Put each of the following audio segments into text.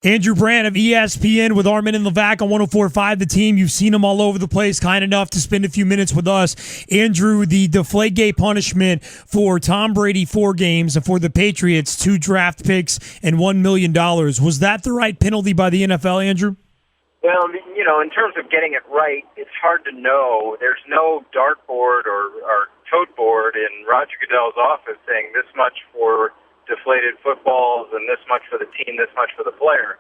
Andrew Brandt of ESPN with Armen and Levack on 104.5 The Team. You've seen him all over the place, kind enough to spend a few minutes with us. Andrew, the Deflategate punishment for Tom Brady, 4 games, and for the Patriots, 2 draft picks and $1 million. Was that the right penalty by the NFL, Andrew? Well, in terms of getting it right, it's hard to know. There's no dartboard or tote board in Roger Goodell's office saying this much for deflated footballs and this much for the team, this much for the player.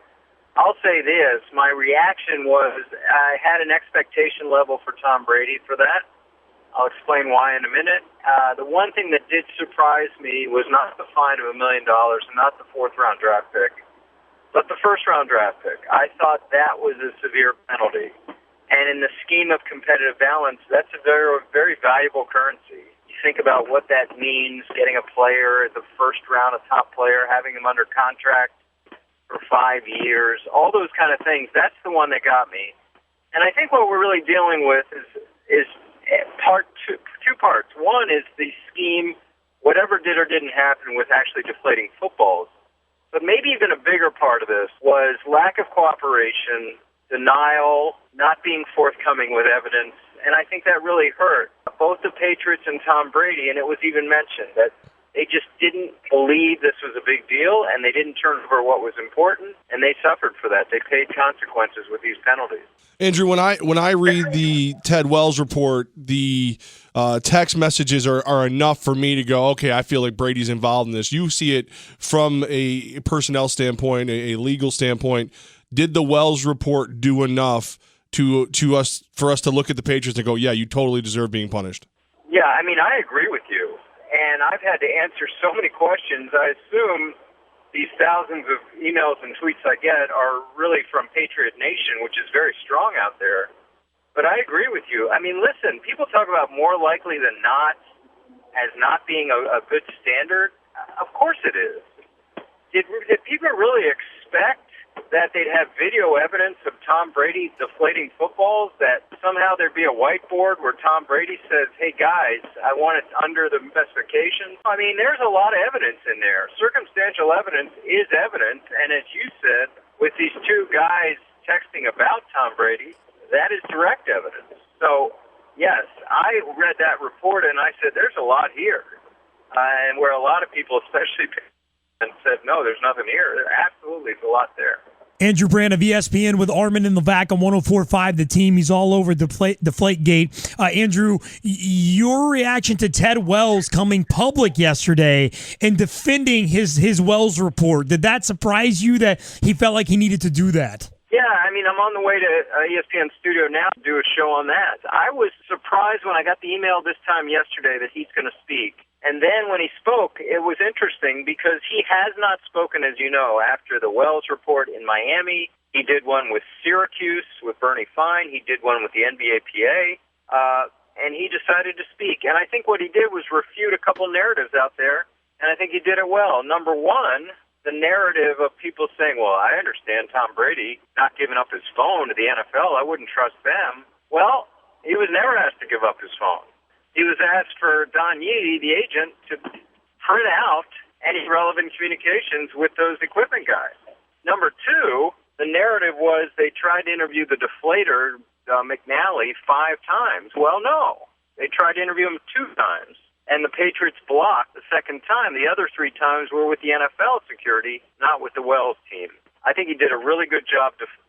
I'll say this, my reaction was I had an expectation level for Tom Brady for that. I'll explain why in a minute. The one thing that did surprise me was not the fine of $1 million and not the 4th-round draft pick, but the 1st-round draft pick. I thought that was a severe penalty. And in the scheme of competitive balance, that's a very, very valuable currency. Think about what that means, getting a player at the 1st round, a top player, having him under contract for 5 years, all those kind of things. That's the one that got me. And I think what we're really dealing with is two parts. One is the scheme, whatever did or didn't happen with actually deflating footballs. But maybe even a bigger part of this was lack of cooperation, denial, not being forthcoming with evidence, and I think that really hurt both the Patriots and Tom Brady, and it was even mentioned that they just didn't believe this was a big deal, and they didn't turn over what was important, and they suffered for that. They paid consequences with these penalties. Andrew, when I read the Ted Wells report, the text messages are enough for me to go, okay, I feel like Brady's involved in this. You see it from a personnel standpoint, a legal standpoint. Did the Wells report do enough for us to look at the Patriots and go, yeah, you totally deserve being punished? Yeah, I mean, I agree with you. And I've had to answer so many questions. I assume these thousands of emails and tweets I get are really from Patriot Nation, which is very strong out there. But I agree with you. I mean, listen, people talk about more likely than not as not being a good standard. Of course it is. Did people really expect that they'd have video evidence of Tom Brady deflating footballs, that somehow there'd be a whiteboard where Tom Brady says, hey, guys, I want it under the specifications? I mean, there's a lot of evidence in there. Circumstantial evidence is evidence, and as you said, with these 2 guys texting about Tom Brady, that is direct evidence. So, yes, I read that report, and I said, there's a lot here. And where a lot of people, especially and said, no, there's nothing here. There absolutely is a lot there. Andrew Brandt of ESPN with Armen and Levack on 104.5 The Team. He's all over Deflategate. Andrew, your reaction to Ted Wells coming public yesterday and defending his Wells report, did that surprise you that he felt like he needed to do that? Yeah, I mean, I'm on the way to ESPN studio now to do a show on that. I was surprised when I got the email this time yesterday that he's going to speak. And then when he spoke, it was interesting because he has not spoken, as you know, after the Wells report in Miami. He did one with Syracuse with Bernie Fine. He did one with the NBAPA. And he decided to speak. And I think what he did was refute a couple narratives out there, and I think he did it well. Number one, the narrative of people saying, well, I understand Tom Brady not giving up his phone to the NFL. I wouldn't trust them. Well, he was never asked to give up his phone. He was asked for Don Yee, the agent, to print out any relevant communications with those equipment guys. Number two, the narrative was they tried to interview the deflator, McNally, 5 times. Well, no. They tried to interview him 2 times. And the Patriots blocked the second time. The other 3 times were with the NFL security, not with the Wells team. I think he did a really good job defending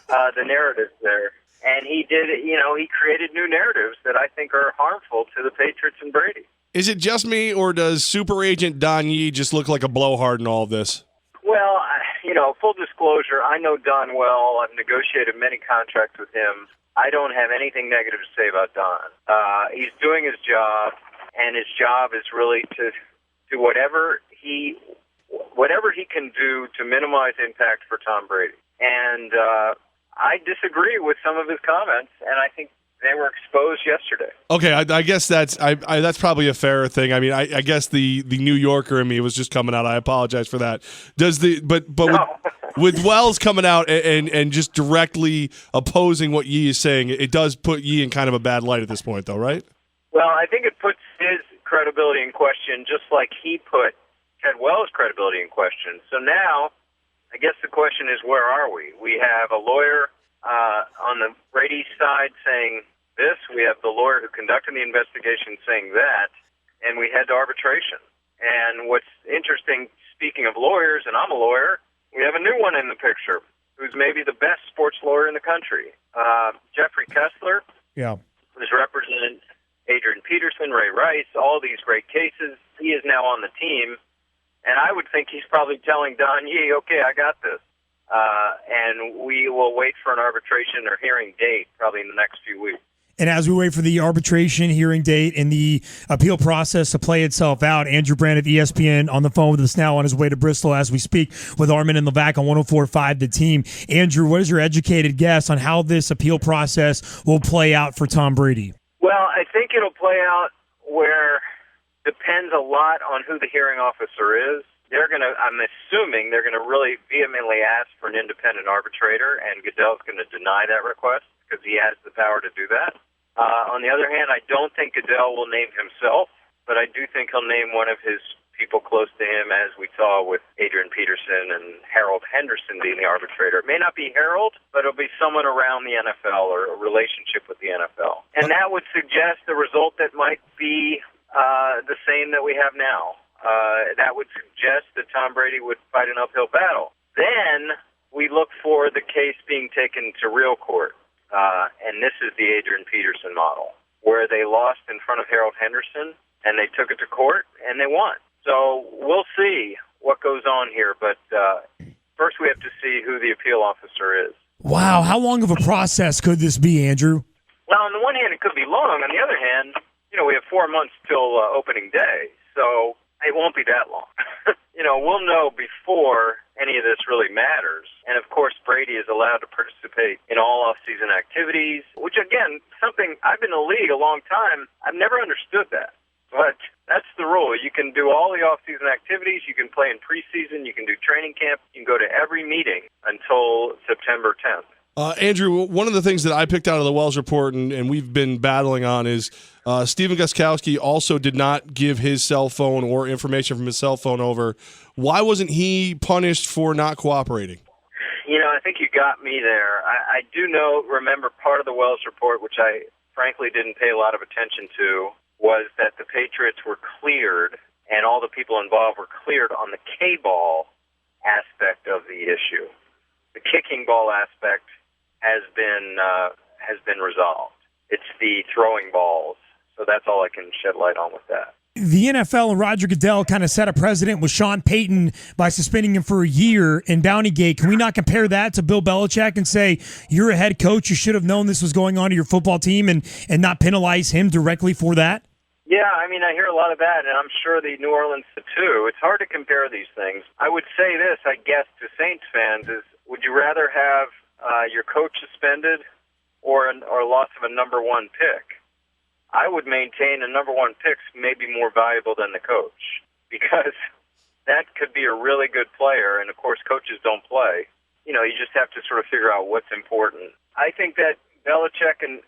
the narratives there. And he did, he created new narratives that I think are harmful to the Patriots and Brady. Is it just me, or does super agent Don Yee just look like a blowhard in all of this? Well, full disclosure, I know Don well. I've negotiated many contracts with him. I don't have anything negative to say about Don. He's doing his job, and his job is really to do whatever he can do to minimize impact for Tom Brady. And I disagree with some of his comments, and I think they were exposed yesterday. Okay, I guess that's probably a fair thing. I mean, I guess the New Yorker in me was just coming out. I apologize for that. With Wells coming out and just directly opposing what Yee is saying, it does put Yee in kind of a bad light at this point, though, right? Well, I think it puts his credibility in question, just like he put Ted Wells' credibility in question. So now, I guess the question is, where are we? We have a lawyer on the Brady side saying this. We have the lawyer who conducted the investigation saying that, and we head to arbitration. And what's interesting, speaking of lawyers, and I'm a lawyer, we have a new one in the picture who's maybe the best sports lawyer in the country. Jeffrey Kessler, who's represented Adrian Peterson, Ray Rice, all these great cases. He is now on the team, and I would think he's probably telling Don Yee, okay, I got this. And we will wait for an arbitration or hearing date probably in the next few weeks. And as we wait for the arbitration hearing date and the appeal process to play itself out, Andrew Brandt of ESPN on the phone with us now on his way to Bristol as we speak with Armen and Levack on 104.5 The Team. Andrew, what is your educated guess on how this appeal process will play out for Tom Brady? Well, I think it'll play out where depends a lot on who the hearing officer is. I'm assuming they're going to really vehemently ask for an independent arbitrator, and Goodell's going to deny that request because he has the power to do that. On the other hand, I don't think Goodell will name himself, but I do think he'll name one of his people close to him, as we saw with Adrian Peterson and Harold Henderson being the arbitrator. It may not be Harold, but it'll be someone around the NFL or a relationship with the NFL. And that would suggest a result that might be the same that we have now. That would suggest that Tom Brady would fight an uphill battle. Then we look for the case being taken to real court. And this is the Adrian Peterson model, where they lost in front of Harold Henderson, and they took it to court, and they won. So we'll see what goes on here, but first we have to see who the appeal officer is. Wow, how long of a process could this be, Andrew? Well, on the one hand, it could be long. On the other hand, we have 4 months till opening day, so it won't be that long. We'll know before any of this really matters. And, of course, Brady is allowed to participate in all off-season activities, which, again, something I've been in the league a long time. I've never understood that. But that's the rule. You can do all the off-season activities. You can play in preseason. You can do training camp. You can go to every meeting until September 10th. Andrew, one of the things that I picked out of the Wells report and we've been battling on is Stephen Gostkowski also did not give his cell phone or information from his cell phone over. Why wasn't he punished for not cooperating? I think you got me there. I do remember part of the Wells report, which I frankly didn't pay a lot of attention to, was that the Patriots were cleared and all the people involved were cleared on the K-ball aspect of the issue. The kicking ball aspect has been resolved. It's the throwing balls. So that's all I can shed light on with that. The NFL and Roger Goodell kind of set a precedent with Sean Payton by suspending him for a year in Bountygate. Can we not compare that to Bill Belichick and say, you're a head coach, you should have known this was going on to your football team and not penalize him directly for that? Yeah, I hear a lot of that, and I'm sure the New Orleans too. It's hard to compare these things. I would say this, I guess, to Saints fans is, would you rather have your coach suspended or loss of a number one pick? I would maintain a number one pick may be more valuable than the coach, because that could be a really good player, and of course coaches don't play. You just have to sort of figure out what's important. I think that Belichick and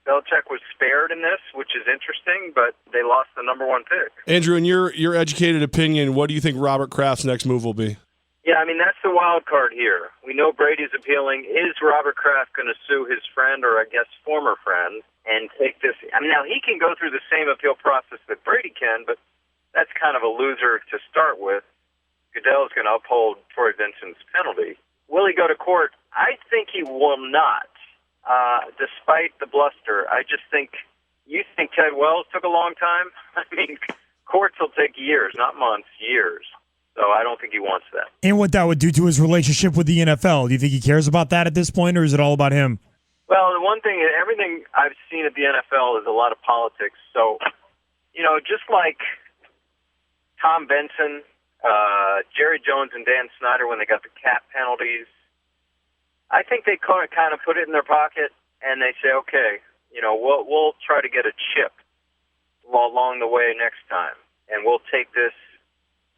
Belichick was spared in this, which is interesting, but they lost the number one pick. Andrew, in your educated opinion, what do you think Robert Kraft's next move will be? Yeah, that's the wild card here. We know Brady's appealing. Is Robert Kraft going to sue his friend, or I guess former friend, and take this? Now he can go through the same appeal process that Brady can, but that's kind of a loser to start with. Goodell's going to uphold Troy Vincent's penalty. Will he go to court? I think he will not, despite the bluster. I just think, you think Ted Wells took a long time? Courts will take years, not months, years. So I don't think he wants that. And what that would do to his relationship with the NFL. Do you think he cares about that at this point, or is it all about him? Well, the one thing, everything I've seen at the NFL is a lot of politics. So, just like Tom Benson, Jerry Jones, and Dan Snyder when they got the cap penalties, I think they kind of put it in their pocket and they say, okay, we'll try to get a chip along the way next time, and we'll take this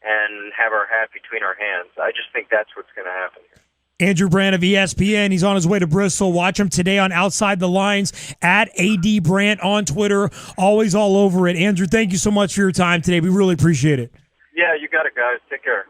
and have our hat between our hands. I just think that's what's going to happen here. Andrew Brandt of ESPN, he's on his way to Bristol. Watch him today on Outside the Lines, at AD Brandt on Twitter, always all over it. Andrew, thank you so much for your time today. We really appreciate it. Yeah, you got it, guys. Take care.